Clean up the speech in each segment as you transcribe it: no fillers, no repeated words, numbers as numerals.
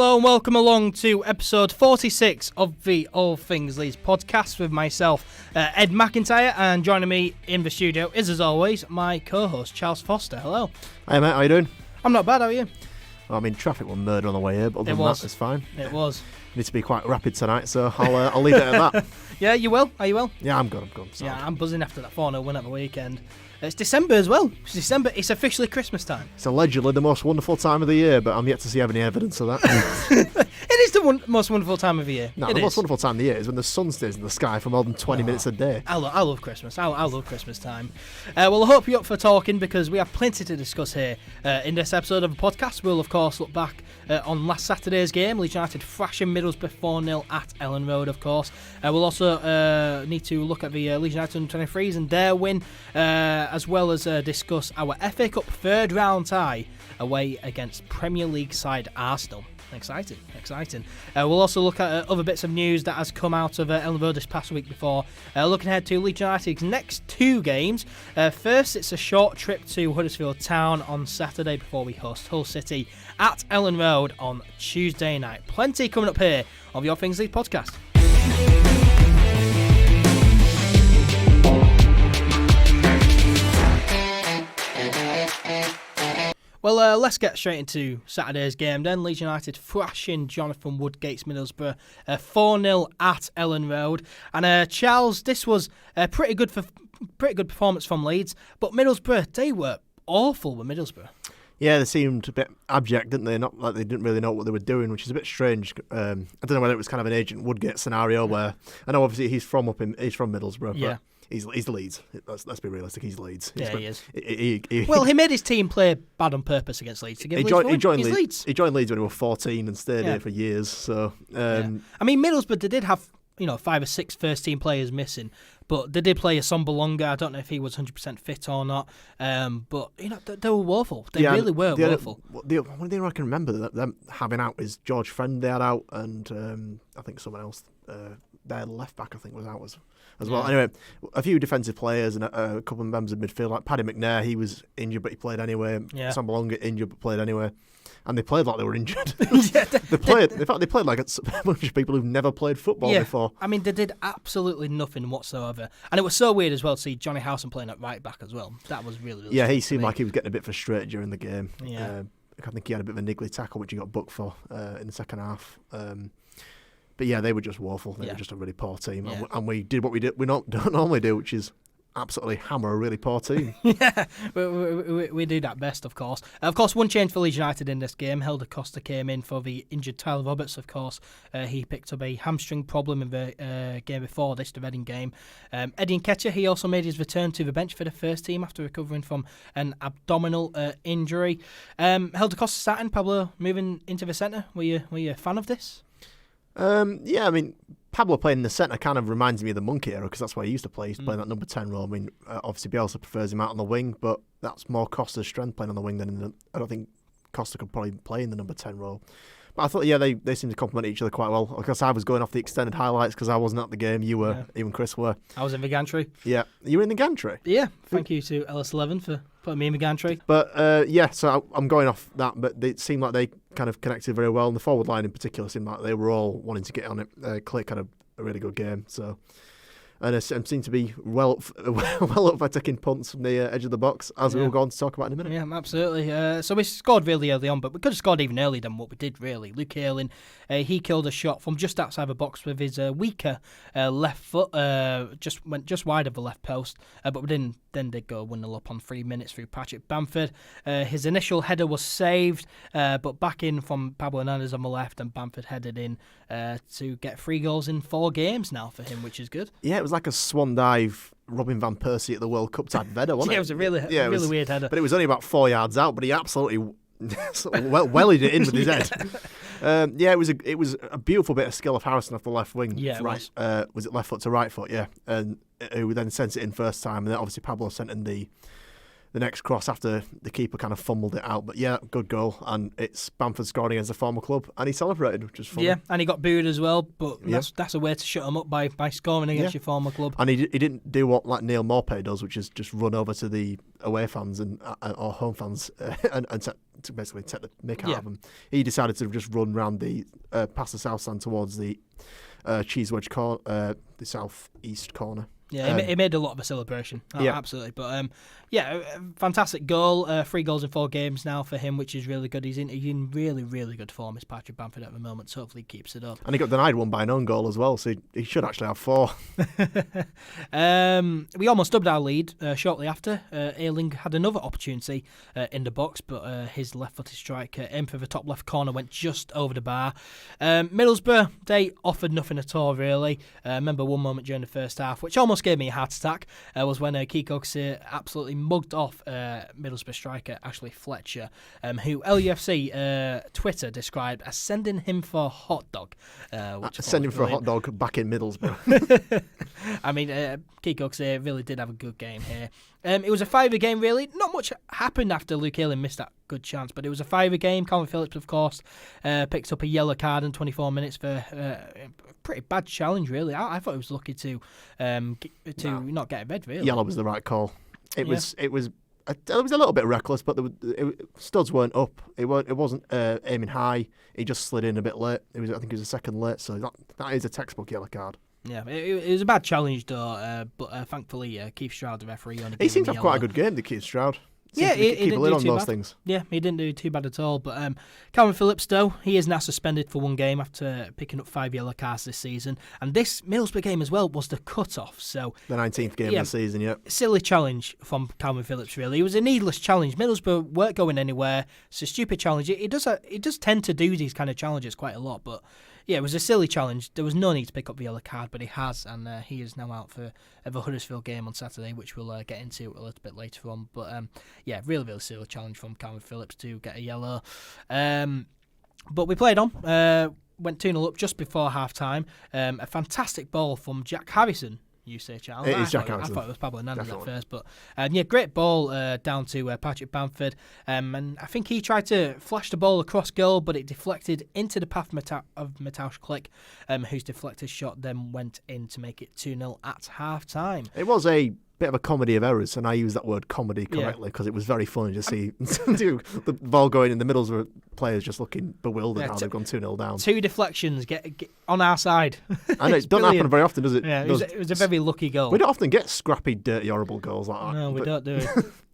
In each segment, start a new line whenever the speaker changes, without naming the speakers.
Hello and welcome along to episode 46 of the All Things Leeds podcast with myself, Ed McIntyre, and joining me in the studio is, as always, my co-host, Charles Foster. Hello.
Hey mate, how you doing?
I'm not bad, how are you?
Well, I mean, traffic was murder on the way here, but other than that, it's fine.
It was.
Need to be quite rapid tonight, so I'll leave it at that.
Yeah, you will? Are you well?
Yeah, I'm good. Sorry.
Yeah, I'm buzzing after that 4-0 win at the weekend. It's December as well. It's December. It's officially Christmas time.
It's allegedly the most wonderful time of the year, but I'm yet to see any evidence of that.
It is the most wonderful time of the year.
No, the most wonderful time of the year is when the sun stays in the sky for more than 20 minutes a day.
I love Christmas. I love Christmas time. Well, I hope you're up for talking because we have plenty to discuss here in this episode of the podcast. We'll, of course, look back on last Saturday's game. Leeds United thrashing Middlesbrough 4-0 at Elland Road, of course. We'll also need to look at the Leeds United U23s and their win, as well as discuss our FA Cup third round tie away against Premier League side Arsenal. Exciting. We'll also look at other bits of news that has come out of Elland Road this past week before looking ahead to Leeds United's next two games. First, it's a short trip to Huddersfield Town on Saturday before we host Hull City at Elland Road on Tuesday night. Plenty coming up here on the All Things Leeds podcast. Well, let's get straight into Saturday's game then. Leeds United thrashing Jonathan Woodgate's Middlesbrough 4-0 at Elland Road. And Charles, this was a pretty good performance from Leeds, but Middlesbrough, they were awful with Middlesbrough. Yeah,
they seemed a bit abject, didn't they? Not like they didn't really know what they were doing, which is a bit strange. I don't know whether it was kind of an Agent Woodgate scenario where I know obviously he's from Middlesbrough,
yeah.
But he's Leeds. Let's be realistic. He's Leeds.
Yeah, he is.
He
made his team play bad on purpose against Leeds to give Leeds Leeds.
He joined Leeds when he was 14 and stayed here for years. So,
I mean, Middlesbrough, they did have 5 or 6 first team players missing, but they did play a Sombalonga. I don't know if he was 100% fit or not. But they were woeful. They really were woeful.
The only thing I can remember them having out is George Friend they had out, and I think someone else. Their left back I think was out as well. Anyway, a few defensive players and a couple of members of midfield, like Paddy McNair. He was injured but he played anyway.
Yeah.
Sambalonga injured but played anyway. And they played like they were injured. They played like a bunch of people who've never played football before.
I mean, they did absolutely nothing whatsoever. And it was so weird as well to see Johnny Howson playing at right back as well. That was really
yeah, he seemed like he was getting a bit frustrated during the game.
Yeah.
I think he had a bit of a niggly tackle, which he got booked for in the second half. But yeah, they were just woeful. They were just a really poor team. Yeah. And we did what we don't normally do, which is absolutely hammer a really poor team.
Yeah, we do that best, of course. Of course, one change for Leeds United in this game. Helder Costa came in for the injured Tyler Roberts, of course. He picked up a hamstring problem in the game before this, the Reading game. Eddie Nketiah, he also made his return to the bench for the first team after recovering from an abdominal injury. Helder Costa starting, Pablo moving into the centre. Were you a fan of this?
Yeah, I mean, Pablo playing in the centre kind of reminds me of the Monkey era because that's where he used to play. He's playing that number 10 role. I mean, obviously Bielsa prefers him out on the wing, but that's more Costa's strength playing on the wing than I don't think Costa could probably play in the number 10 role. But I thought, they seem to complement each other quite well. Because I was going off the extended highlights because I wasn't at the game. You were, even Chris were.
I was in the gantry.
Yeah, you were in the gantry?
Yeah, thank you to LS11 for putting me in the gantry.
But so I'm going off that, but it seemed like they kind of connected very well. And the forward line in particular seemed like they were all wanting to get on it. Click had a really good game. So. And it seemed to be well up for taking punts from the edge of the box, as we will go on to talk about in a minute.
Yeah, absolutely. So we scored really early on, but we could have scored even earlier than what we did, really. Luke Ayling, he killed a shot from just outside the box with his weaker left foot, went just wide of the left post, but we then did go 1-0 up on 3 minutes through Patrick Bamford. His initial header was saved, but back in from Pablo Hernandez on the left, and Bamford headed in to get 3 goals in 4 games now for him, which is good.
Yeah, it was like a swan dive Robin Van Persie at the World Cup type of header, wasn't it?
Yeah, it was a really weird header.
But it was only about 4 yards out, but he absolutely wellied it in with his head. It was a beautiful bit of skill of Harrison off the left wing.
Yeah,
was it left foot to right foot? Yeah, and who then sent it in first time, and then obviously Pablo sent in the the next cross after the keeper kind of fumbled it out. But yeah, good goal. And it's Bamford scoring against a former club, and he celebrated, which is funny.
Yeah, and he got booed as well, but that's a way to shut him up by scoring against your former club.
And he didn't do what like Neil Maupay does, which is just run over to the away fans or home fans and to basically take the mick out of them. He decided to just run round past the south stand towards the cheese wedge corner, the south east corner.
Yeah, he made a lot of a celebration. Absolutely. But fantastic goal. 3 goals in 4 games now for him, which is really good. He's in really, really good form, is Patrick Bamford at the moment. So hopefully he keeps it up.
And he got denied one by an own goal as well, so he should actually have 4.
We almost dubbed our lead shortly after. Elland had another opportunity in the box, but his left-footed strike aimed for the top left corner, went just over the bar. Middlesbrough, they offered nothing at all, really. I remember one moment during the first half, which almost gave me a heart attack, was when KALVIN absolutely mugged off Middlesbrough striker Ashley Fletcher, who LUFC Twitter described as sending him for a hot dog.
Sending for a hot dog back in Middlesbrough.
I mean, KALVIN really did have a good game here. It was a 5-a game, really. Not much happened after Luke Ayling missed that good chance, but it was a 5-a game. PHILLIPS, of course, picked up a yellow card in 24 minutes for a pretty bad challenge, really. I thought he was lucky to not get a red, really.
Yellow was the right call. It was a little bit reckless, but studs weren't up. It wasn't aiming high. He just slid in a bit late. I think it was a second late, so that is a textbook yellow card.
Yeah, it was a bad challenge though, but thankfully Keith Stroud, the referee, only
he seemed to have quite a good game, the Keith Stroud.
He didn't do too bad.
Things.
Yeah, he didn't do too bad at all. But Calvin Phillips, though, he is now suspended for 1 game after picking up 5 yellow cards this season. And this Middlesbrough game as well was the cut-off. So
the 19th game of the season, yeah.
Silly challenge from Calvin Phillips, really. It was a needless challenge. Middlesbrough weren't going anywhere. It's a stupid challenge. It does tend to do these kind of challenges quite a lot, but yeah, it was a silly challenge. There was no need to pick up the yellow card, but he has, and he is now out for the Huddersfield game on Saturday, which we'll get into a little bit later on. But yeah, really, really silly challenge from Calvin Phillips to get a yellow. But we played on, went 2-0 up just before half-time. A fantastic ball from Jack Harrison. You say, Charles.
It is Jack Harrison.
I thought it was Pablo Hernandez at first, but yeah, great ball down to Patrick Bamford, and I think he tried to flash the ball across goal, but it deflected into the path of Mateusz Klich, whose deflected shot then went in to make it 2-0 at half time.
It was a bit of a comedy of errors, and I use that word comedy correctly because it was very funny to see the ball going in the middle of players just looking bewildered how they've gone 2-0 down.
2 deflections get on our side.
And it doesn't happen very often, does it?
Yeah, it was a very lucky goal.
We don't often get scrappy, dirty, horrible goals like that.
No, we don't do it.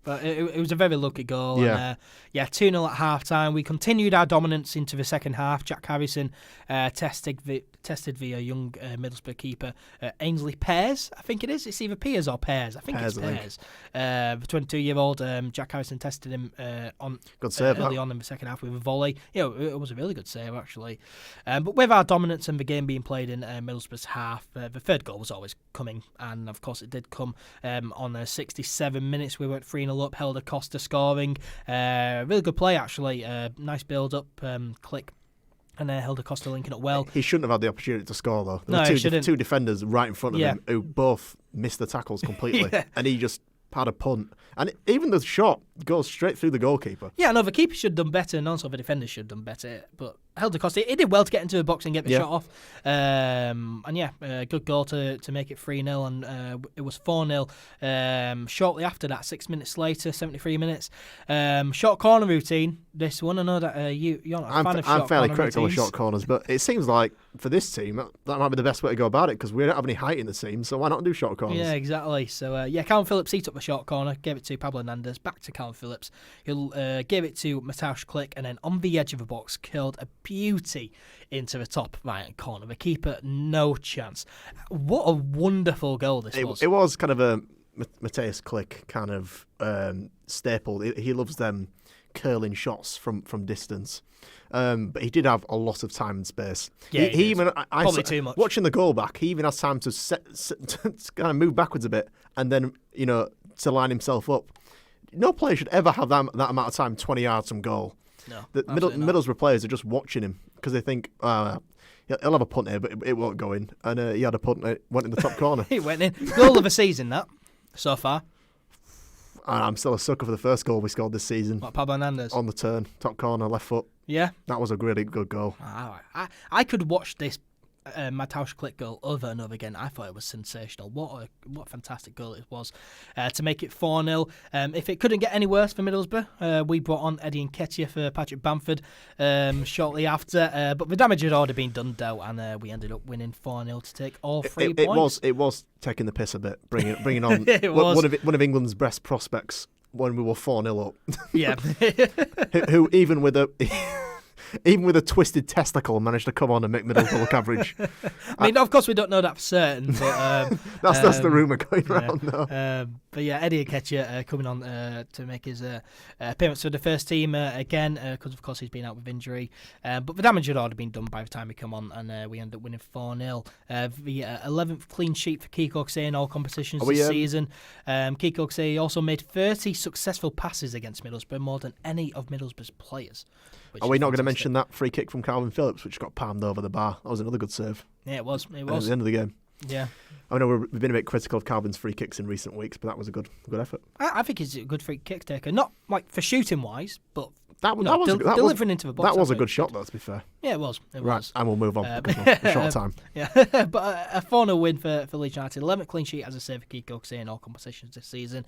But it was a very lucky goal.
Yeah.
And, 2-0 at half-time. We continued our dominance into the second half. Jack Harrison tested via young Middlesbrough keeper Ainsley Pears, I think it is. It's either Piers or Pears. I think it's Pears. The 22-year-old Jack Harrison tested him early on in the second half with a volley. It was a really good save, actually. But with our dominance and the game being played in Middlesbrough's half, the third goal was always coming. And, of course, it did come on 67 minutes. We went 3-0 up, Helder Costa scoring. Really good play, actually. Nice build-up, Klich. And Helder Costa linking up well.
He shouldn't have had the opportunity to score, though. There were two defenders right in front of him who both missed the tackles completely. And he just had a punt. And even the shot goes straight through the goalkeeper.
Yeah, no, the keeper should have done better, and also the defenders should have done better. But Helder Costa, he did well to get into the box and get the shot off. Good goal to make it 3-0, and it was 4-0 shortly after that, 6 minutes later, 73 minutes. Short corner routine, this one. I know that you're not a fan of short corner
I'm fairly critical of short corners, but it seems like for this team, that might be the best way to go about it, because we don't have any height in the team, so why not do short corners?
Yeah, exactly. So, Calvin Phillips, he took the short corner, gave it to Pablo Hernandez, back to Calvin Phillips. He'll gave it to Mateusz Klich, and then on the edge of the box, curled a beauty into the top right corner. The keeper, no chance. What a wonderful goal this was.
It was kind of a Mateusz Klich kind of staple. He loves them curling shots from distance. But he did have a lot of time and space.
Yeah,
he even
probably too much.
Watching the goal back, he even has time to kind of move backwards a bit, and then to line himself up. No player should ever have that amount of time, 20 yards from goal.
No,
the Middlesbrough players are just watching him because they think, he'll have a punt here, but it won't go in. And he had a punt, it went in the top corner.
He went in. Goal of the season, that, so far.
And I'm still a sucker for the first goal we scored this season.
What, Pablo Hernandez?
On the turn, top corner, left foot.
Yeah.
That was a really good goal.
I could watch this Mateusz Klich goal over and over again. I thought it was sensational. What a fantastic goal it was to make it 4-0. If it couldn't get any worse for Middlesbrough, we brought on Eddie Nketiah for Patrick Bamford shortly after. But the damage had already been done, though, and we ended up winning 4-0 to take all 3 points.
It was taking the piss a bit, bringing on one of England's best prospects when we were 4-0 up.
Yeah.
who even with a twisted testicle managed to come on and make Middlesbrough look average.
I mean, of course, we don't know that for certain. But,
that's the rumour going around, though.
But yeah, Eddie Nketiah coming on to make his appearance for the first team again, because of course he's been out with injury. But the damage had already been done by the time he come on, and we end up winning 4-0. The 11th clean sheet for KALVIN in all competitions this season. KALVIN also made 30 successful passes against Middlesbrough, more than any of Middlesbrough's players.
Are we not going to mention that free kick from KALVIN PHILLIPS, which got palmed over the bar? That was another good serve.
Yeah, it was.
At the end of the game.
Yeah.
I know we've been a bit critical of KALVIN's free kicks in recent weeks, but that was a good effort.
I think he's a good free kick taker. Not like for shooting wise, but
delivering
into the box.
That was a good shot, though, to be fair.
Yeah, it was.
Right, and we'll move on because we're short time.
Yeah, but a 4-0 win for Leeds United. 11th clean sheet, as I say, for KALVIN in all competitions this season.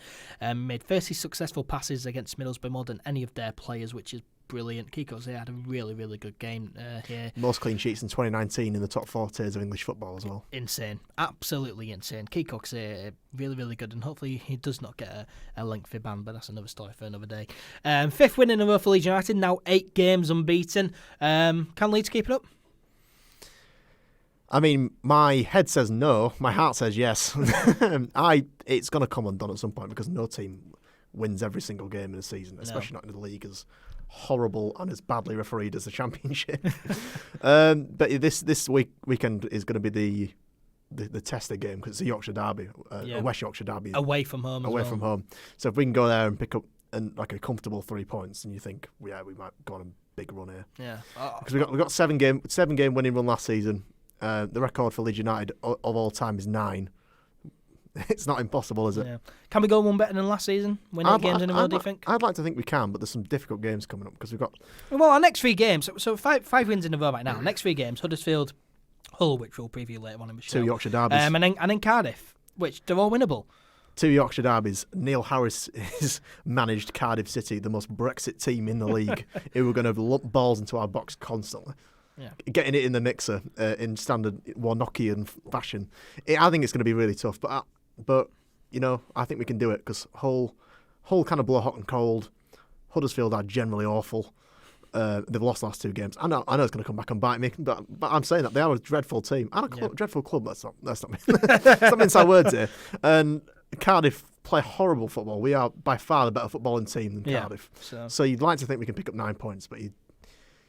Made 30 successful passes against Middlesbrough, more than any of their players, which is brilliant. KALVIN had a really, really good game here.
Most clean sheets in 2019 in the top 4 tiers of English football as well.
Insane. Absolutely insane. KALVIN really, really good, and hopefully he does not get a lengthy ban, but that's another story for another day. 5th win in a row for Leeds United, now 8 games unbeaten. Can Leeds keep it up?
I mean, my head says no, my heart says yes. It's going to come undone at some point because no team wins every single game in a season, especially not in the league as horrible and as badly refereed as the Championship. But this weekend is going to be the tested game because it's a Yorkshire derby, a West Yorkshire derby.
Away from home
from home. So if we can go there and pick up like a comfortable 3 points, and you think, we might go on a big run here.
Yeah.
Because we got 7-game winning run last season. The record for Leeds United of all time is 9. It's not impossible, is it?
Yeah. Can we go one better than last season? Win 8 games in a row, do you think?
I'd like to think we can, but there's some difficult games coming up because we've got...
Well, our next 3 games, so 5 wins in a row right now. Next 3 games, Huddersfield, Hull, which we'll preview later on in the show.
2 Yorkshire derbies.
And then Cardiff, which they're all winnable.
2 Yorkshire derbies. Neil Harris has managed Cardiff City, the most Brexit team in the league, who were going to lump balls into our box constantly. Yeah. Getting it in the mixer in standard Warnockian fashion. I think it's going to be really tough, but you know, I think we can do it because Hull kind of blow hot and cold. Huddersfield are generally awful. They've lost the last 2 games. I know it's going to come back and bite me, but I'm saying that they are a dreadful team and a dreadful club. That's not inside words here. And Cardiff play horrible football. We are by far the better footballing team than Cardiff. So you'd like to think we can pick up 9 points, but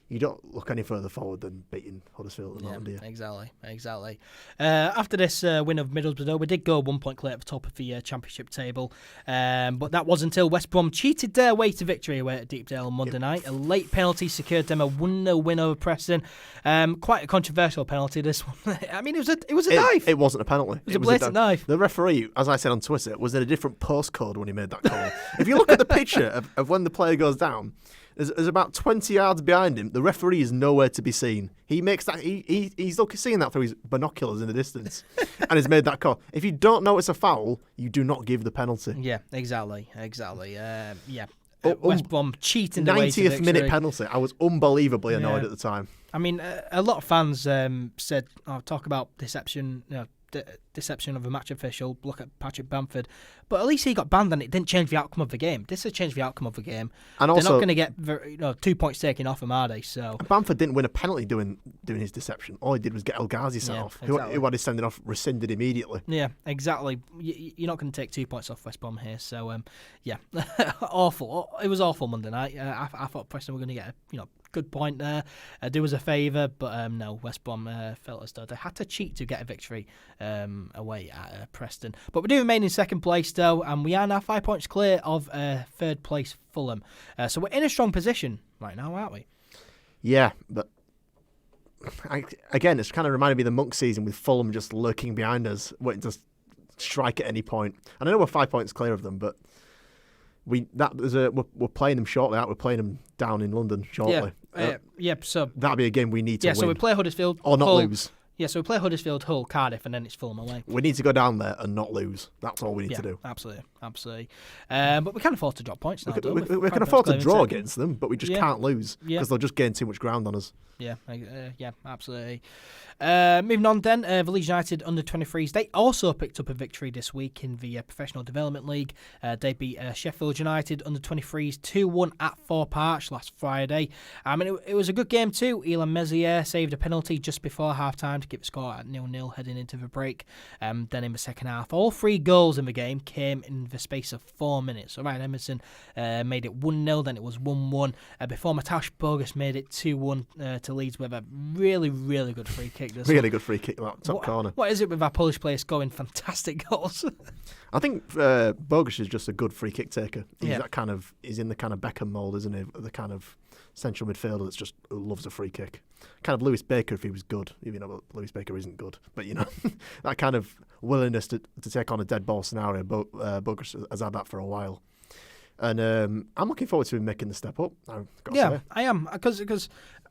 you don't look any further forward than beating Huddersfield at the moment, do you?
Exactly. After this win of Middlesbrough, though, we did go 1 point clear at the top of the Championship table. But that was until West Brom cheated their way to victory away at Deepdale on Monday night. A late penalty secured them a 1-0 win over Preston. Quite a controversial penalty, this one. I mean, it was a dive.
It wasn't a penalty.
It was a blatant dive.
The referee, as I said on Twitter, was in a different postcode when he made that call. If you look at the picture of when the player goes down, there's about 20 yards behind him. The referee is nowhere to be seen. He makes that. He's seeing that through his binoculars in the distance, and has made that call. If you don't know it's a foul, you do not give the penalty.
Yeah, exactly. West Brom cheating the way to victory.
90th minute penalty. I was unbelievably annoyed at the time.
I mean, a lot of fans said, talk about deception. Deception of a match official. Look at Patrick Bamford, but at least he got banned and it didn't change the outcome of the game. This has changed the outcome of the game, and also, they're not going to get 2 points taken off him, are they? So
Bamford didn't win a penalty doing his deception. All he did was get El Ghazi sent off, exactly. who had his sending off rescinded immediately. Yeah,
exactly. You're not going to take 2 points off West Brom here. So awful. It was awful Monday night. I thought Preston were going to get a good point there. Do us a favour, but no, West Brom felt as though they had to cheat to get a victory away at Preston. But we do remain in second place though, and we are now 5 points clear of third place Fulham. So we're in a strong position right now, aren't we?
Yeah, but again, it's kind of reminded me of the Monk season with Fulham just lurking behind us, waiting to strike at any point. And I know we're 5 points clear of them, but we're playing them shortly out. We're playing them down in London shortly.
So
that'll be a game we need to win.
So we play Huddersfield
or not
Hull.
lose.
Yeah, so we play Huddersfield, Hull, Cardiff, and then it's Fulham away.
We need to go down there and not lose. That's all we need to do.
Absolutely. But we can afford to drop points now.
We can afford to draw against them, but we just can't lose because they'll just gain too much ground on us.
Yeah, absolutely. Moving on then, the Leeds United under-23s, they also picked up a victory this week in the Professional Development League. They beat Sheffield United under-23s 2-1 at Thorpe Arch last Friday. It was a good game too. Elland Mezier saved a penalty just before half-time to keep the score at 0-0 heading into the break. Then in the second half, all 3 goals in the game came in the space of 4 minutes. So Ryan Emerson made it 1-0, then it was 1-1 before Mateusz Bogus made it 2-1 to Leeds with a really, really good free kick.
Really good free kick, that top corner.
What is it with our Polish players scoring fantastic goals?
I think Bogus is just a good free kick taker. He's in the kind of Beckham mould, isn't he? The kind of central midfielder that's just who loves a free kick. Kind of Lewis Baker if he was good. Even though Lewis Baker isn't good, but that kind of willingness to take on a dead ball scenario. Bogus has had that for a while. And I'm looking forward to him making the step up.
I am, because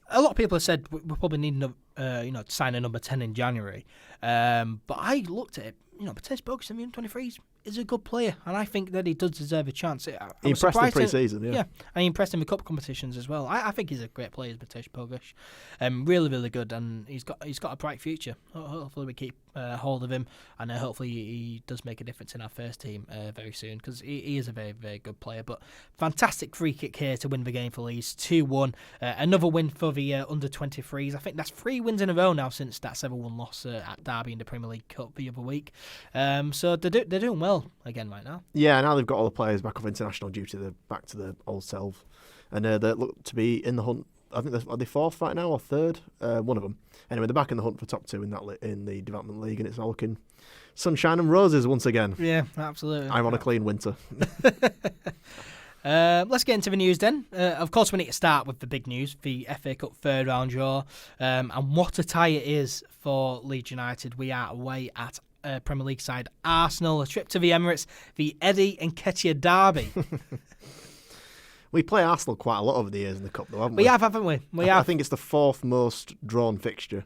a lot of people have said we probably need to sign a number 10 in January. But I looked at it. Mateusz Bogus in the under-23s is a good player, and I think that he does deserve a chance.
He impressed in pre-season, yeah.
And he impressed in the cup competitions as well. I think he's a great player, Mateusz Bogus. Really, really good, and he's got a bright future. Hopefully we keep hold of him, and hopefully he does make a difference in our first team very soon, because he is a very, very good player. But fantastic free kick here to win the game for Leeds, 2-1. Another win for the under-23s. I think that's 3 wins in a row now since that 7-1 loss at Derby in the Premier League Cup the other week. So they're doing well again right now.
Yeah, now they've got all the players back off international duty. They're back to the old self, and they look to be in the hunt. I think are they 4th right now or 3rd? One of them. Anyway, they're back in the hunt for top 2 in the Development League, and it's all looking sunshine and roses once again.
Yeah, absolutely.
Ironically, in winter.
Let's get into the news then. Of course, we need to start with the big news, the FA Cup third round draw, and what a tie it is for Leeds United. We are away at Premier League side Arsenal, a trip to the Emirates, the Eddie Nketiah derby.
We play Arsenal quite a lot over the years in the Cup, though, haven't we?
We have, haven't we?
I think it's the 4th most drawn fixture.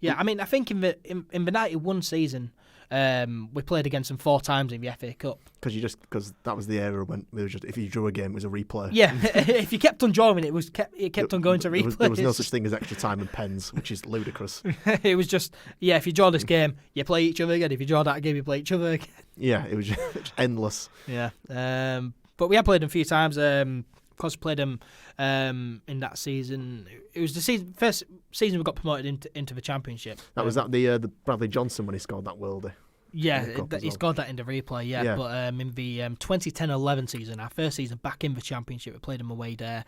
Yeah, I think in the 91 season, we played against them 4 times in the FA Cup.
Because that was the era when it was just, if you drew a game, it was a replay.
Yeah, if you kept on drawing, it kept on going to replay.
There was no such thing as extra time and pens, which is ludicrous.
It was just, if you draw this game, you play each other again. If you draw that game, you play each other again.
Yeah, it was just endless.
Yeah, but we have played them a few times. Of course, played them in that season. It was the first season we got promoted into the Championship.
That was the Bradley Johnson when he scored that worldie.
Yeah, he scored that in the replay, yeah. But in the 2010-11 season, our first season back in the Championship, we played them away there.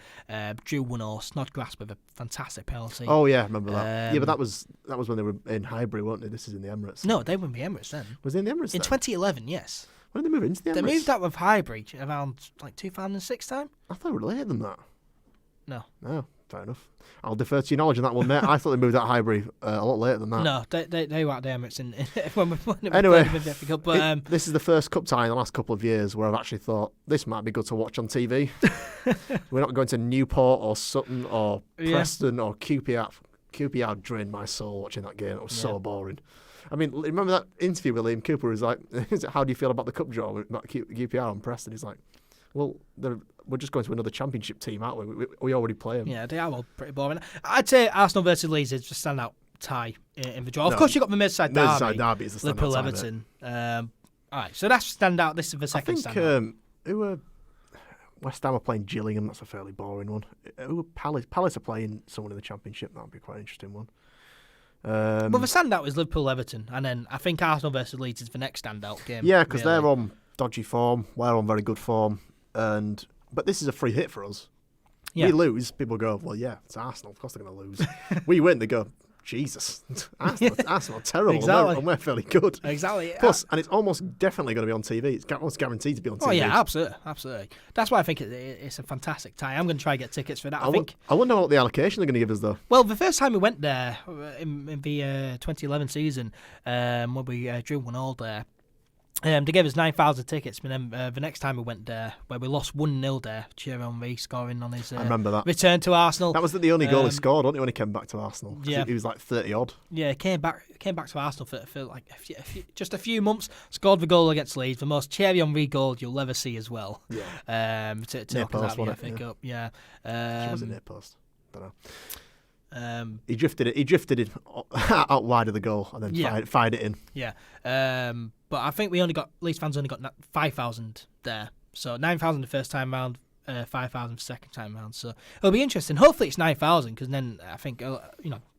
Drew 1-0, Snodgrass with a fantastic penalty.
Oh, yeah, I remember that. But that was when they were in Highbury, weren't they? This is in the Emirates.
No, they were in the Emirates then.
Was they in the Emirates
In
then?
2011, yes.
When did they move into the Emirates?
They moved out with Highbury around 2006 time.
I thought they were later than that.
No.
No, fair enough. I'll defer to your knowledge on that one, mate. I thought they moved out of Highbury a lot later than that.
No, they were at the Emirates when we
anyway,
played the FA Cup. But,
this is the first cup tie in the last couple of years where I've actually thought this might be good to watch on TV. We're not going to Newport or Sutton or Preston or QPR. QPR drained my soul watching that game. It was so boring. I mean, remember that interview with Liam Cooper? He was like, how do you feel about the cup draw with QPR and Preston? He's like, well, we're just going to another Championship team, aren't we? We already play them.
Yeah, they are all pretty boring. I'd say Arsenal versus Leeds is just standout tie in the draw. Of course, you've got the Merseyside derby.
Merseyside derby is the standout
Liverpool, Everton. All right, so that's standout. This is the second standout.
Who were West Ham are playing Gillingham. That's a fairly boring one. Who were Palace? Palace are playing someone in the Championship. That would be quite an interesting one.
Well, the standout is Liverpool, Everton, and then I think Arsenal versus Leeds is the next standout game.
Yeah, because they're on dodgy form. We're on very good form, but this is a free hit for us. Yeah. We lose, people go, well, yeah, it's Arsenal. Of course they're going to lose. We win, they go, Jesus, Arsenal are terrible, exactly. and we're fairly good.
Exactly.
Plus, and it's almost definitely going to be on TV. It's almost guaranteed to be on TV.
Oh yeah, absolutely. That's why I think it's a fantastic tie. I'm going to try and get tickets for that.
I wonder what the allocation they're going to give us though.
Well, the first time we went there in the 2011 season, when we drew 1-1 there. They gave us 9,000 tickets, but then the next time we went there, where we lost 1-0 there, Thierry Henry scoring on his
I remember that.
return to Arsenal.
That was the only goal he scored, wasn't it, when he came back to Arsenal?
Yeah.
He was like 30 odd.
Yeah, he came back to Arsenal for like just a few months. Scored the goal against Leeds, the most Thierry Henry goal you'll ever see as well.
Yeah.
To
Near
knock us out
post,
of the
wasn't it?
FA Cup. Yeah.
Was it near post? Don't know. He drifted it out wide of the goal and then fired it in.
Yeah. But I think Leeds fans only got 5,000 there. So 9,000 the first time round, 5,000 the second time round. So it'll be interesting. Hopefully it's 9,000 because then I think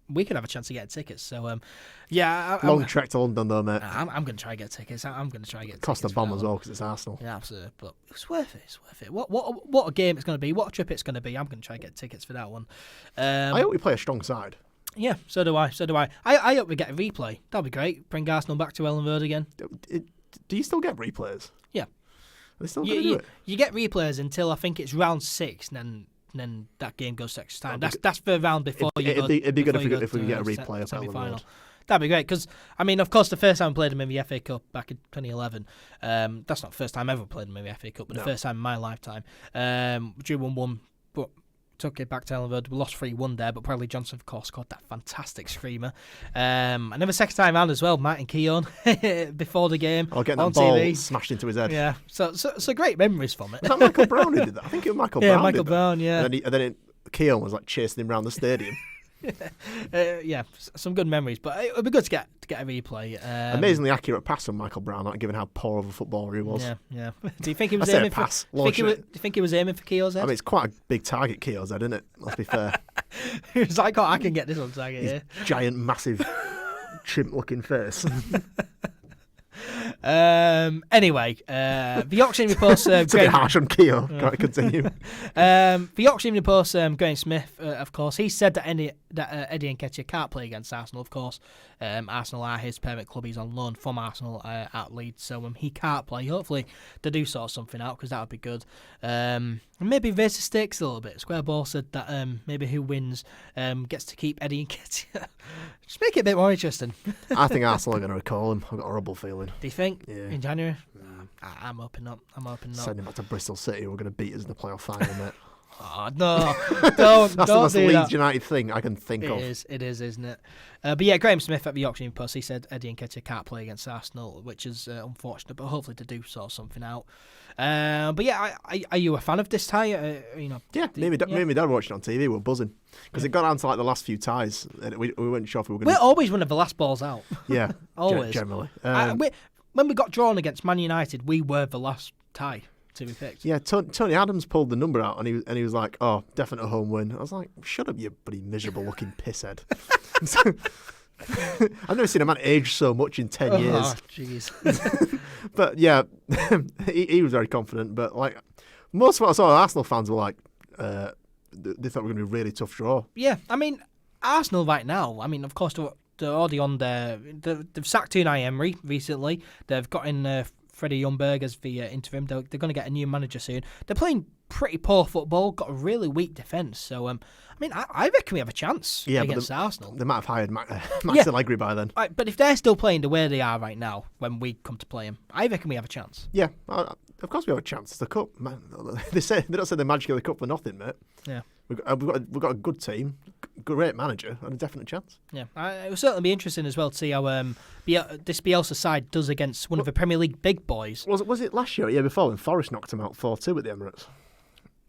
we could have a chance to get tickets. So
Long trek to London though, mate.
I'm going to try to get tickets. I'm going to try to get tickets.
Cost a bomb as well because it's Arsenal.
Yeah, absolutely. But it's worth it. It's worth it. What a game it's going to be. What a trip it's going to be. I'm going to try to get tickets for that one.
I hope we play a strong side.
Yeah, so do I. I hope we get a replay. That'll be great. Bring Arsenal back to Elland Road again.
Do you still get replays?
Yeah.
Are they still going to do it?
You get replays until I think it's round 6, and then that game goes to extra time. That's the round before you go. It'd be good if we could get a replay of Elland Road. That'd be great because, I mean, of course, the first time I played them in the FA Cup back in 2011, that's not the first time I ever played them in the FA Cup, but the first time in my lifetime. Drew 1-1, but took it back to Elland Road. We lost 3-1 there, but Bradley Johnson, of course, scored that fantastic screamer. And then the second time round as well, Martin Keown before the game
getting
on
that ball
TV.
smashed into his head.
Yeah, so great memories from it.
Was that Michael Brown who did that? I think it was Michael Brown.
Yeah, Michael Brown, yeah.
And then Keown was like chasing him around the stadium.
Some good memories, but it would be good to get a replay.
Amazingly accurate pass from Michael Brown, not given how poor of a footballer he was.
Yeah. Do you think he was aiming for? Do you think he was aiming for Keown's head?
I mean, it's quite a big target, Keown's head, isn't it? Let's be fair.
He was like, I can get this on target here.
Giant, massive, chimp-looking face.
Anyway, the Auction Report's
it's a bit harsh on Keown. Can I continue?
The Auction Report's Graham Smith, of course, he said that Eddie NkGhTg can't play against Arsenal. Of course, Arsenal are his parent club. He's on loan from Arsenal at Leeds, so he can't play. Hopefully, they do sort something out because that would be good. And maybe raise the stakes a little bit. Square Ball said that maybe who wins gets to keep Eddie NkGhTg. Just make it a bit more interesting.
I think Arsenal are going to recall him. I've got a horrible feeling.
Do you think?
Yeah.
In January? I'm hoping not.
Send him back to Bristol City. We're going to beat us in the playoff final, mate.
Oh, no. Don't
That's
do
the most Leeds
that.
United thing I can think of.
It is, isn't it? But yeah, Graham Smith at the Auction Post, he said Eddie NkGhTg can't play against Arsenal, which is unfortunate, but hopefully they do sort something out. But yeah, are you a fan of this tie?
Yeah, me and my dad were watching it on TV. We were buzzing because it got down to like the last few ties. And we weren't sure if we were going to...
We're always one of the last balls out.
Yeah,
always.
Generally.
When we got drawn against Man United, we were the last tie to be picked.
Yeah, Tony Adams pulled the number out and he was like, "Oh, definite home win." I was like, "Shut up, you bloody miserable looking pisshead." I've never seen a man age so much in 10 years.
Oh, jeez.
But yeah, he was very confident. But like most of what I saw, Arsenal fans were like, they thought we were going to be a really tough draw.
Yeah, I mean, Arsenal right now. I mean, of course, they're already on there. They've sacked Unai Emery recently. They've got in Freddie Ljungberg as the interim. They're going to get a new manager soon. They're playing pretty poor football. Got a really weak defence. So I mean, I reckon we have a chance against Arsenal.
They might have hired Max Allegri by then.
Right, but if they're still playing the way they are right now, when we come to play them, I reckon we have a chance.
Yeah, of course we have a chance. It's the cup, man. They don't say the magic of the cup for nothing, mate.
Yeah,
we've got a good team, great manager, and a definite chance.
Yeah, it will certainly be interesting as well to see how this Bielsa side does against one of the Premier League big boys.
Was it last year or year before when Forest knocked him out 4-2 at the Emirates?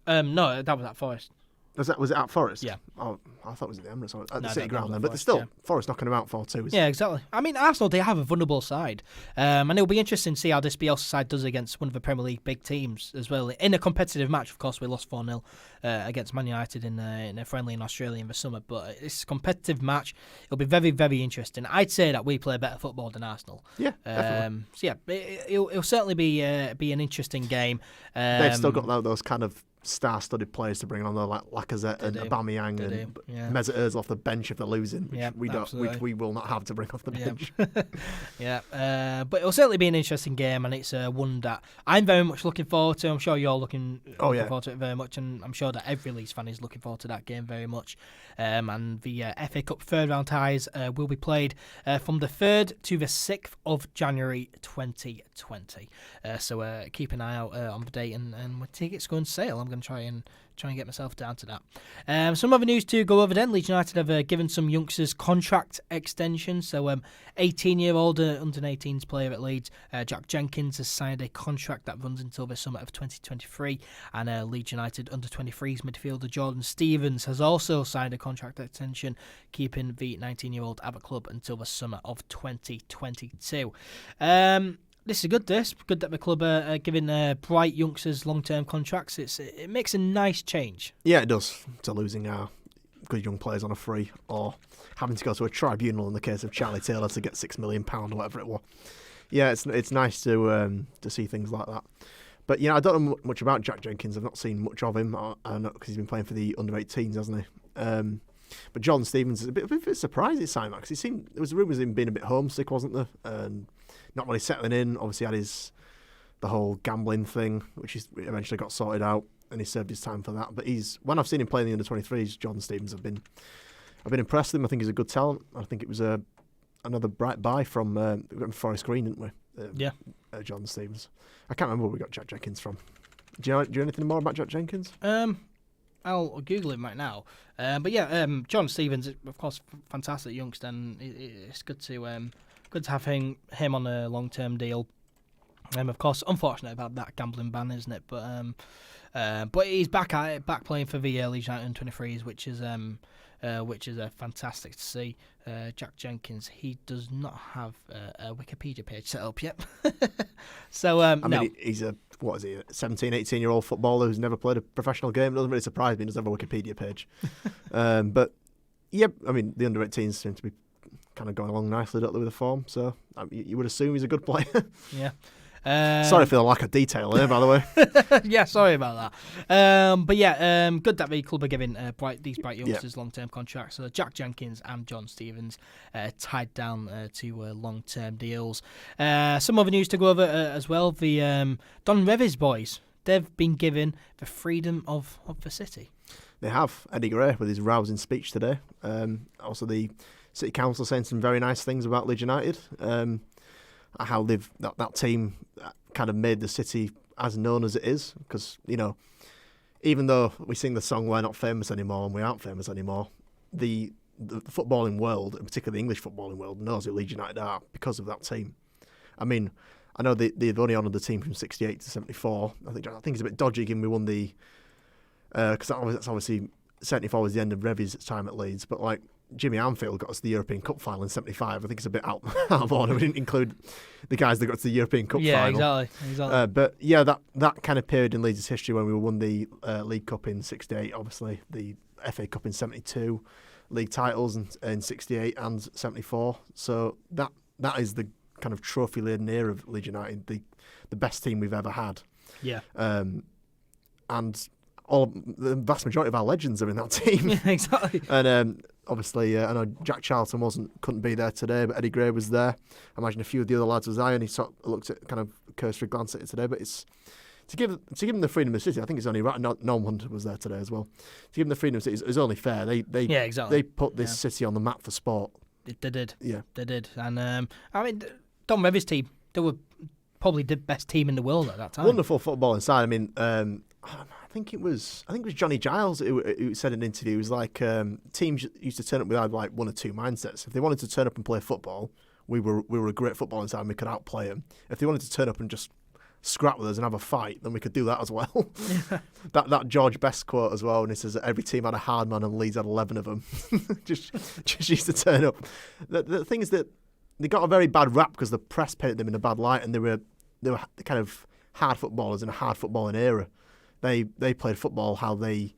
No, that was at Forest.
Was it at Forest?
Yeah.
Oh, I thought it was at the Emirates, at the City Ground then. But still, Forest knocking them out 4-2.
Yeah, exactly. I mean, Arsenal, they have a vulnerable side. And it'll be interesting to see how this Bielsa side does against one of the Premier League big teams as well. In a competitive match, of course, we lost 4-0 against Man United in a friendly in Australia in the summer. But it's a competitive match. It'll be very, very interesting. I'd say that we play better football than Arsenal.
Yeah, definitely.
So, yeah, it'll certainly be an interesting game.
They've still got those kind of star-studded players to bring on, there, like Lacazette and Aubameyang and Mesut Ozil off the bench if they're losing, which we will not have to bring off the bench.
But it'll certainly be an interesting game, and it's one that I'm very much looking forward to. I'm sure you're looking forward to it very much, and I'm sure that every Leeds fan is looking forward to that game very much. And the FA Cup third round ties will be played from the 3rd to the 6th of January 2020. So keep an eye out on the date, and when tickets go on sale, I'm going to try and get myself down to that. Some other news to go over then. Leeds United have given some youngsters contract extensions. So 18-year-old under-18s player at Leeds, Jack Jenkins, has signed a contract that runs until the summer of 2023. And Leeds United under-23s midfielder Jordan Stevens has also signed a contract extension, keeping the 19-year-old at the club until the summer of 2022. This is good. Good that the club are giving bright youngsters long-term contracts. It makes a nice change.
Yeah, it does. To losing our good young players on a free, or having to go to a tribunal in the case of Charlie Taylor to get £6 million or whatever it was. Yeah, it's nice to see things like that. But I don't know much about Jack Jenkins. I've not seen much of him. I know because he's been playing for the under-18s, hasn't he? But John Stevens is a bit surprised he signed that, because there was rumours of him being a bit homesick, wasn't there? And not really settling in. Obviously had the whole gambling thing, which he eventually got sorted out, and he served his time for that. But when I've seen him play in the under-23s, John Stevens, I've been impressed with him. I think he's a good talent. I think it was another bright buy from Forest Green, didn't we? John Stevens. I can't remember where we got Jack Jenkins from. Do you know anything more about Jack Jenkins?
I'll Google him right now. But John Stevens, of course, fantastic youngster, and it's good to have him on a long-term deal. Of course, unfortunate about that gambling ban, isn't it? But he's back at it, back playing for the Leeds U23s, which is fantastic to see. Jack Jenkins, he does not have a Wikipedia page set up yet. So no.
He's a 17, 18-year-old footballer who's never played a professional game. It doesn't really surprise me. He doesn't have a Wikipedia page. But yeah, the under-18s seem to be kind of going along nicely, don't they, with the form? So you would assume he's a good player.
Yeah.
Sorry for the lack of detail there, by the way.
Yeah, sorry about that. Good that the club are giving these bright youngsters long-term contracts. So Jack Jenkins and John Stevens tied down to long-term deals. Some other news to go over as well. The Don Revie's boys, they've been given the freedom of the city.
They have. Eddie Gray with his rousing speech today. Also the City Council saying some very nice things about Leeds United. How that team kind of made the city as known as it is, because even though we sing the song "We're not famous anymore" and we aren't famous anymore, the footballing world, and particularly the English footballing world, knows who Leeds United are because of that team. I mean, I know they've only honoured the team from 68 to 74. I think it's a bit dodgy given we won the because that's obviously 74 was the end of Revie's time at Leeds, but like Jimmy Anfield got us the European Cup final in 75. I think it's a bit out of order. We didn't include the guys that got to the European Cup final.
Yeah, exactly.
But yeah, that kind of period in Leeds' history when we won the League Cup in 68, obviously the FA Cup in 72, league titles in 68 and 74. So that is the kind of trophy-laden era of Leeds United, the best team we've ever had.
Yeah.
And the vast majority of our legends are in that team.
Yeah, exactly.
And obviously, I know Jack Charlton couldn't be there today, but Eddie Gray was there. I imagine a few of the other lads was there, and he sort of looked at kind of cursory glance at it today. But it's to give them the freedom of the city. I think it's only right. Norman was there today as well. To give them the freedom of the city is only fair. They put this city on the map for sport.
They did.
Yeah,
they did. And I mean, Don Revie's team, they were probably the best team in the world at that time.
Wonderful football inside. I mean. I think it was Johnny Giles who said in an interview, it was like teams used to turn up with either like one or two mindsets. If they wanted to turn up and play football, we were a great football inside and we could outplay them. If they wanted to turn up and just scrap with us and have a fight, then we could do that as well.
Yeah.
that George Best quote as well, and he says that every team had a hard man and Leeds had 11 of them. just used to turn up. The thing is that they got a very bad rap because the press painted them in a bad light, and they were kind of hard footballers in a hard footballing era. They played football how they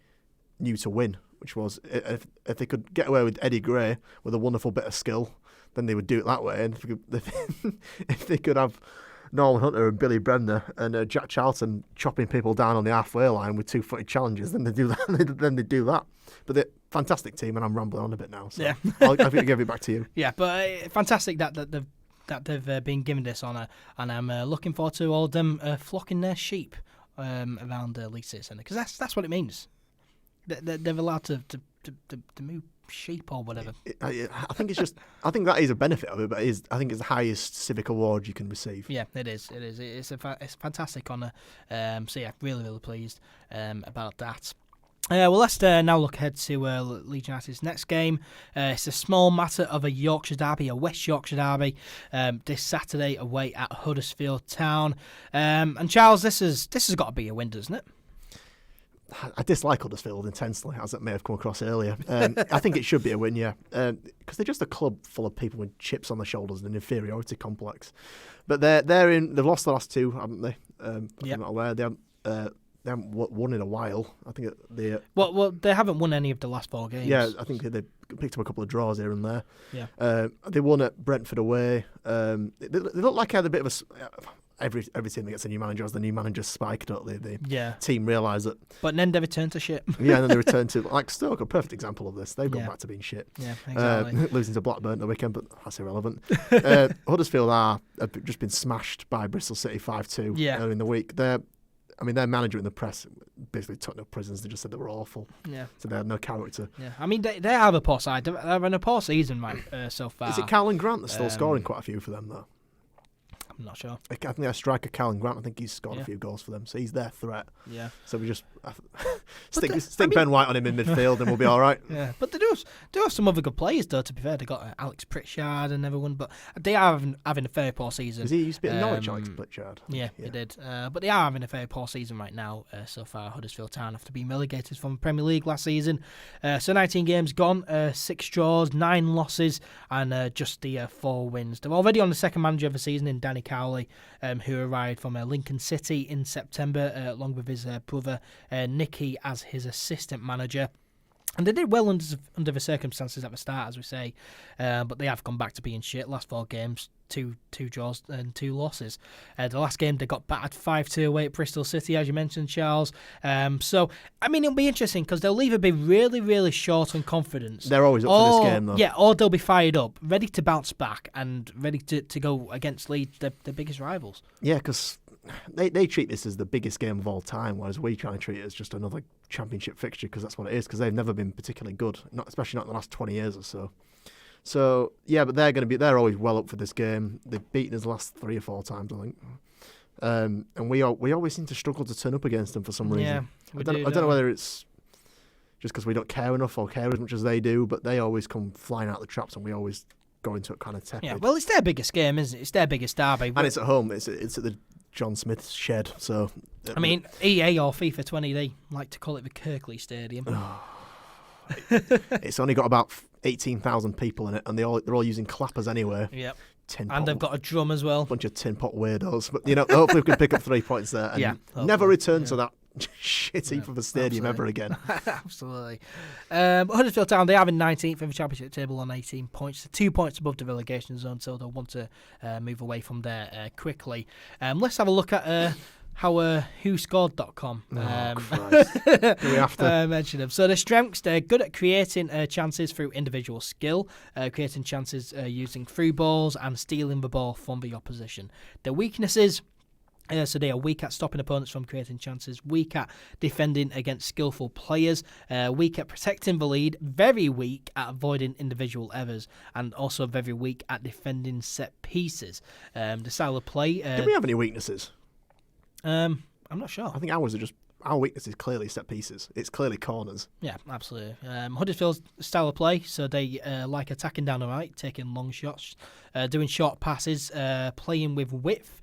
knew to win, which was if they could get away with Eddie Gray with a wonderful bit of skill, then they would do it that way. And if they could have Nolan Hunter and Billy Bremner and Jack Charlton chopping people down on the halfway line with 2-footed challenges, then they do that. Then they do that. But they're a fantastic team, and I'm rambling on a bit now. So
Yeah.
I'll give it back to you.
Yeah, but fantastic that they've been given this honour, and I'm looking forward to all of them flocking their sheep around Leeds City Centre, because that's what it means. They're allowed to move sheep or whatever.
I think that is a benefit of it, but I think it's the highest civic award you can receive.
Yeah, it is. It's a fantastic honour. So yeah, really pleased about that. Well, let's now look ahead to Leeds United's next game. It's a small matter of a Yorkshire derby, a West Yorkshire derby, this Saturday away at Huddersfield Town. And Charles, this has got to be a win, doesn't it?
I dislike Huddersfield intensely, as it may have come across earlier. I think it should be a win, yeah, because they're just a club full of people with chips on their shoulders and an inferiority complex. But they've lost the last two, haven't they? I'm not aware. They haven't won in a while. I think
well, they haven't won any of the last 4 games.
Yeah, I think they picked up a couple of draws here and there.
Yeah,
they won at Brentford away. They look like they had a bit of a. Every team that gets a new manager has the new manager spike, don't they? The team realise that.
But then they return to shit.
Yeah, and then they return to, like Stoke, a perfect example of this. They've gone back to being shit.
Yeah, exactly.
Losing to Blackburn at the weekend, but that's irrelevant. Huddersfield have just been smashed by Bristol City 5-2 early in the week. Their manager in the press basically took no prisons. They just said they were awful. Yeah. So they had no character.
Yeah. I mean, they have a poor side. They're having a poor season, right, so far.
Is it KALVIN Grant that's still scoring quite a few for them, though?
I'm not sure.
I think their striker KALVIN Grant, I think he's scored a few goals for them, so he's their threat.
Yeah.
So we just stick Ben White on him in midfield and we'll be all right.
Yeah, but they do have some other good players, though, to be fair. They got Alex Pritchard and everyone, but they are having a very poor season.
Is he used to be at Norwich, Alex Pritchard?
Yeah, he did. But they are having a very poor season right now so far. Huddersfield Town after being relegated from the Premier League last season. So 19 games gone, 6 draws, 9 losses, and just the 4 wins. They're already on the second manager of the season in Danny Cowley, who arrived from Lincoln City in September, along with his brother Nicky as his assistant manager. And they did well under the circumstances at the start, as we say, but they have gone back to being shit. Last 4 games, two draws and 2 losses. The last game they got battered 5-2 away at Bristol City, as you mentioned, Charles. So, I mean, it'll be interesting because they'll either be really, really short on confidence.
They're always up for this game, though.
Yeah, or they'll be fired up, ready to bounce back and ready to go against Leeds, their biggest rivals.
Yeah, because they treat this as the biggest game of all time, whereas we try and treat it as just another championship fixture, because that's what it is, because they've never been particularly good, especially not in the last 20 years or so. So, yeah, but they're always well up for this game. They've beaten us the last 3 or 4 times, I think. And we always seem to struggle to turn up against them for some reason.
Yeah,
I don't know whether it's just because we don't care enough or care as much as they do, but they always come flying out the traps and we always go into it kind of tepid.
Yeah, well, it's their biggest game, isn't it? It's their biggest derby.
And it's at home. It's at the John Smith's shed. So
I mean, EA or FIFA 20, they like to call it the Kirkley Stadium.
It's only got about 18,000 people in it, and they're all using clappers anyway.
Yep.
And
they've got a drum as well.
Bunch of tin pot weirdos. But hopefully we can pick up 3 points there and never return to that shit heap of a stadium ever again.
Absolutely. Huddersfield Town, they have in 19th in the championship table on 18 points. They're 2 points above the relegation zone, so they'll want to move away from there quickly. Let's have a look at how whoscored.com
do we have to
mention them. So their strengths, they're good at creating chances through individual skill, creating chances using through balls and stealing the ball from the opposition. Their weaknesses, so they are weak at stopping opponents from creating chances, weak at defending against skillful players, weak at protecting the lead, very weak at avoiding individual errors, and also very weak at defending set pieces. The style of play...
do we have any weaknesses?
I'm not sure.
I think our weakness is clearly set pieces. It's clearly corners.
Yeah, absolutely. Huddersfield's style of play, so they like attacking down the right, taking long shots, doing short passes, playing with width,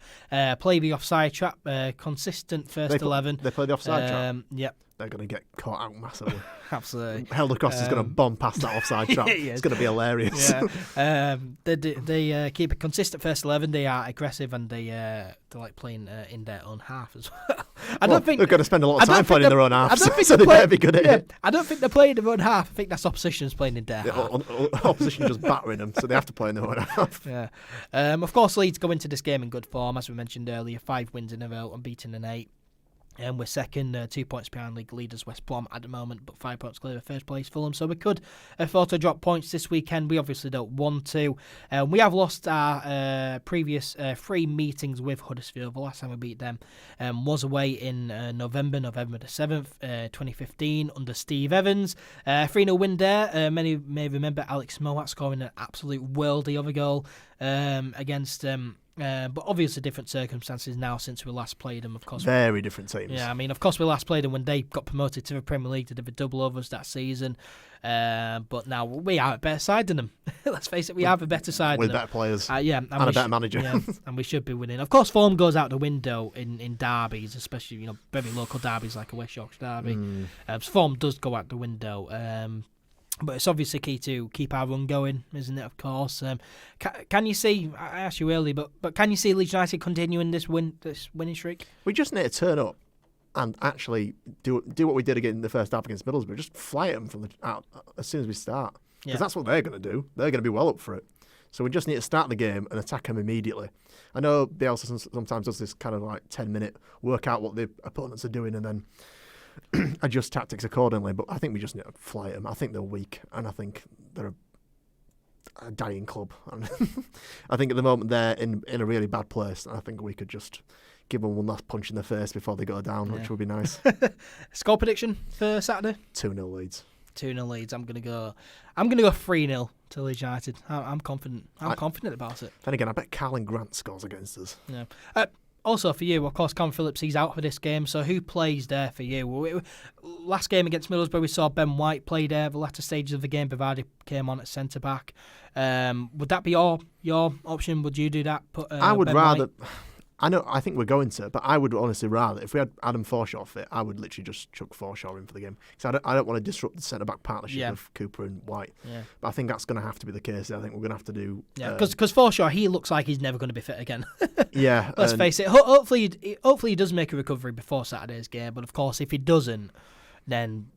play the offside trap, consistent first 11.
They play the offside trap?
Yep.
they're going to get caught out massively.
Absolutely.
Helder Costa's is going to bomb past that offside trap. It's going to be hilarious.
Yeah. They keep a consistent first 11. They are aggressive and they like playing in their own half as well. I don't think
they're going to spend a lot of time playing in their own half.
I don't think
so they better be good at it.
I don't think they're playing in their own half. I think that's opposition's playing in their half.
Opposition just battering them, so they have to play in their own half.
Yeah. Of course, Leeds go into this game in good form, as we mentioned earlier. 5 wins in a row, unbeaten in 8. And we're second, 2 points behind league leaders West Brom at the moment, but 5 points clear of first place Fulham. So we could afford to drop points this weekend. We obviously don't want to. We have lost our previous 3 meetings with Huddersfield. The last time we beat them was away in November the 7th, 2015, under Steve Evans. 3-0 win there. Many may remember Alex Moat scoring an absolute worldie of a goal against... but obviously different circumstances now since we last played them, of course.
Very different teams.
Yeah, I mean, of course we last played them when they got promoted to the Premier League. They did a double overs that season. But now we are a better side than them. Let's face it, we have a better side
with
than
better players.
and
a better manager.
Yeah, and we should be winning. Of course, form goes out the window in derbies, especially very local derbies like a West Yorkshire derby. Form does go out the window. But it's obviously key to keep our run going, isn't it, of course? Can you see, I asked you earlier, but can you see Leeds United continuing this winning streak?
We just need to turn up and actually do what we did again in the first half against Middlesbrough. Just fly at them from out as soon as we start. Because that's what they're going to do. They're going to be well up for it. So we just need to start the game and attack them immediately. I know Bielsa sometimes does this kind of like 10-minute work out what the opponents are doing and then adjust tactics accordingly, but I think we just need to fly at them. I think they're weak, and I think they're a dying club. I think at the moment they're in a really bad place, and I think we could just give them one last punch in the face before they go down, which would be nice.
Score prediction for Saturday?
2-0 Leeds.
2-0 Leeds. I'm gonna go 3-0 to Leeds United. I'm confident. I'm confident about it.
Then again, I bet Carlin Grant scores against us.
Yeah. Also for you, of course, PHILLIPS, he's out for this game, so who plays there for you? Last game against Middlesbrough, we saw Ben White play there. The latter stages of the game, Bivardi came on at centre-back. Would that be your option? Would you do that?
I would
Ben
rather...
White?
I think we're going to, but I would honestly rather, if we had Adam Forshaw fit, I would literally just chuck Forshaw in for the game. Because I don't want to disrupt the centre-back partnership of Cooper and White. Yeah. But I think that's going to have to be the case. I think we're going to have to do...
Yeah, because Forshaw, he looks like he's never going to be fit again.
Yeah.
Let's face it. Hopefully he does make a recovery before Saturday's game. But of course, if he doesn't, then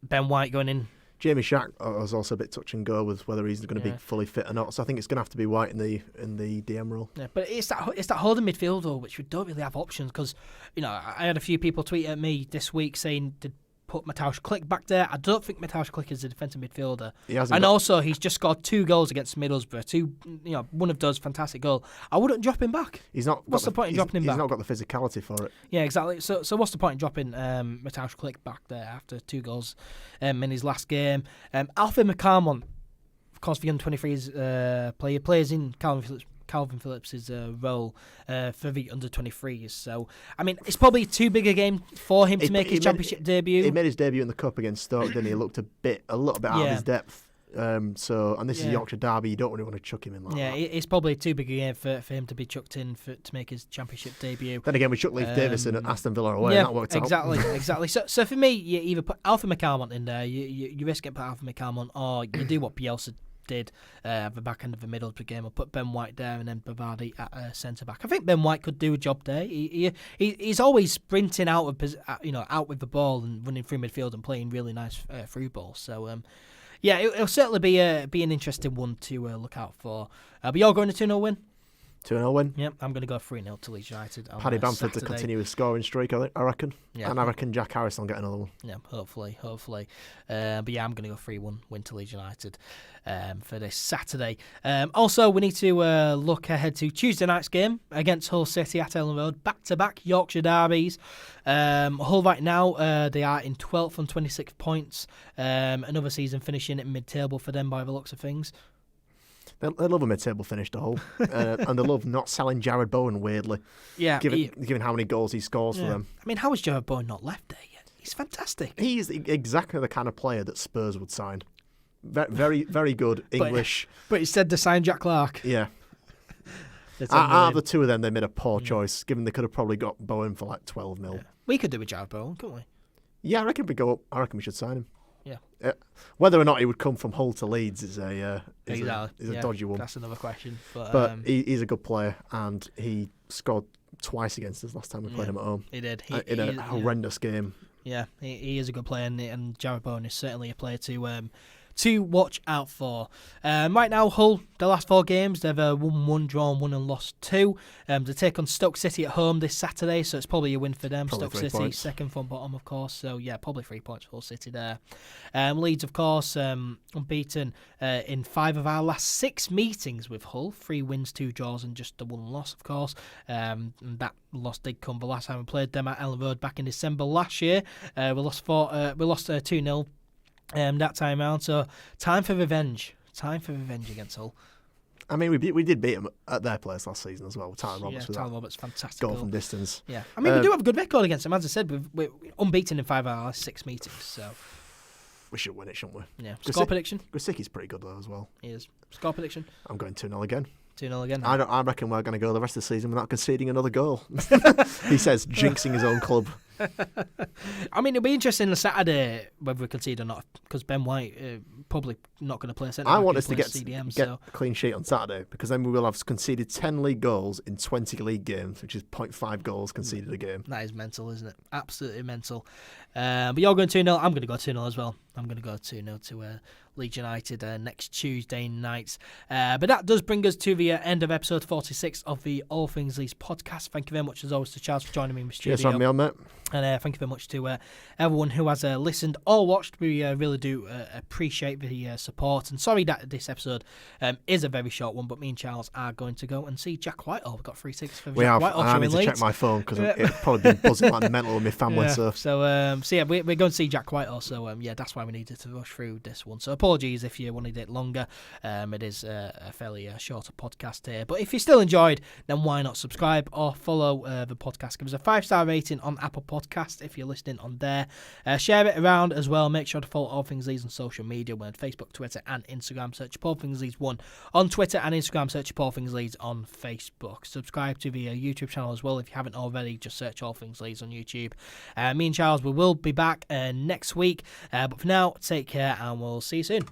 Ben White going in...
Jamie Shack was also a bit touch and go with whether he's going to be fully fit or not. So I think it's going to have to be White in the DM role. Yeah,
but it's that holding midfield though, which we don't really have options because I had a few people tweet at me this week saying to put Mateusz Klich back there. I don't think Mateusz Klich is a defensive midfielder. Also he's just scored 2 goals against Middlesbrough. One of those fantastic goals. I wouldn't drop him back. What's the point in dropping him back?
He's not got the physicality for it.
Yeah, exactly. So what's the point in dropping Mateusz Klich back there after 2 goals in his last game? Alfie McCarmont, of course, the under-23s plays in KALVIN Phillips' role for the under-23s. So, I mean, it's probably too big a game for him to make his championship debut.
He made his debut in the Cup against Stoke, didn't he? He looked a little bit out of his depth. And this is Yorkshire derby. You don't really want to chuck him in like that.
Yeah, it's probably too big a game for him to be chucked in to make his championship debut.
Then again, we chucked Leif Davis in at Aston Villa away, and that worked out.
Exactly. So for me, you either put Alfie McCarmont in there, you risk it, put Alfie McCarmont, or you do what Bielsa did at the back end of the Middlesbrough game. I'll put Ben White there and then Bivardi at centre back. I think Ben White could do a job there. He's always sprinting out with the ball and running through midfield and playing really nice through balls. So it'll certainly be an interesting one to look out for. But you're going to 2-0 win?
2-0 win.
Yep, I'm going to go 3-0 to Leeds United.
Paddy Bamford to continue his scoring streak, I reckon.
Yeah.
And I reckon Jack Harrison will get another one.
Yeah, hopefully. But yeah, I'm going to go 3-1 win to Leeds United for this Saturday. Also, we need to look ahead to Tuesday night's game against Hull City at Elland Road. Back-to-back Yorkshire derbies. Hull right now, they are in 12th on 26 points. Another season finishing at mid-table for them by the looks of things.
They love a mid-table finish to Hull, and they love not selling Jared Bowen weirdly.
Yeah,
given how many goals he scores for them.
I mean, how has Jared Bowen not left there yet? He's fantastic.
He's exactly the kind of player that Spurs would sign. Very, very good English.
But instead they signed Jack Clark.
Yeah. Out of the two of them, they made a poor choice, given they could have probably got Bowen for like 12 mil.
Yeah. We could do with Jared Bowen, couldn't we?
Yeah, I reckon if we go up, I reckon we should sign him.
Yeah.
Whether or not he would come from Hull to Leeds is a dodgy one.
That's another question.
But he's a good player, and he scored twice against us last time we played him at home.
He did.
In a horrendous game.
Yeah, he is a good player, and Jared Bowen is certainly a player to watch out for. Right now, Hull, the last 4 games, they've won 1, drawn 1 and lost 2. They take on Stoke City at home this Saturday, so it's probably a win for them.
Probably
Stoke
3
City,
points.
second from bottom, of course. So, yeah, probably 3 points for Hull City there. Leeds, of course, unbeaten in 5 of our last 6 meetings with Hull. 3 wins, 2 draws, and just the 1 loss, of course. And that loss did come the last time we played them at Elland Road back in December last year. We lost 2-0. That time round, so time for revenge. Time for revenge against Hull.
I mean, we did beat them at their place last season as well. Tyler Roberts with
Tyler Roberts, fantastic
goal from distance.
Yeah, I mean, we do have a good record against them. As I said, we're unbeaten in 5 of our last 6 meetings. So
we should win it, shouldn't we?
Yeah. Score prediction?
Grosicki's pretty good though as well.
He is. Score prediction?
I'm going 2-0 again.
2-0 again.
I reckon we're going to go the rest of the season without conceding another goal. He says, jinxing his own club.
I mean, it'll be interesting on Saturday whether we concede or not, because Ben White probably not going to play centre.
I want us to get
CDM,
a clean sheet on Saturday, because then we will have conceded 10 league goals in 20 league games, which is 0.5 goals conceded a game.
That is mental, isn't it? Absolutely mental. But you're going 2-0. I'm going to go 2-0 as well. I'm going to go 2-0 to Leeds United next Tuesday night. But that does bring us to the end of episode 46 of the All Things Leeds podcast. Thank you very much, as always, to Charles for joining me in the studio.
Cheers for having me on, mate.
And thank you very much to everyone who has listened or watched. We really do appreciate the support. And sorry that this episode is a very short one, but me and Charles are going to go and see Jack Whitehall. We've got 3 tickets for Jack Whitehall.
I need to check my phone, because it's probably been buzzing like mental with my family.
Yeah. So yeah, we're going to see Jack Whitehall. So yeah, that's why we needed to rush through this one. So apologies if you wanted it longer. It is a fairly shorter podcast here. But if you still enjoyed, then why not subscribe or follow the podcast? Give us a 5-star rating on Apple Podcast if you're listening on there. Share it around as well. Make sure to follow All Things Leeds on social media. We're on Facebook, Twitter and Instagram. Search All Things Leeds 1 on Twitter and Instagram. Search All Things Leeds on Facebook. Subscribe to the YouTube channel as well if you haven't already. Just search All Things Leeds on YouTube. Me and Charles, we will be back next week. But for now, take care and we'll see you soon.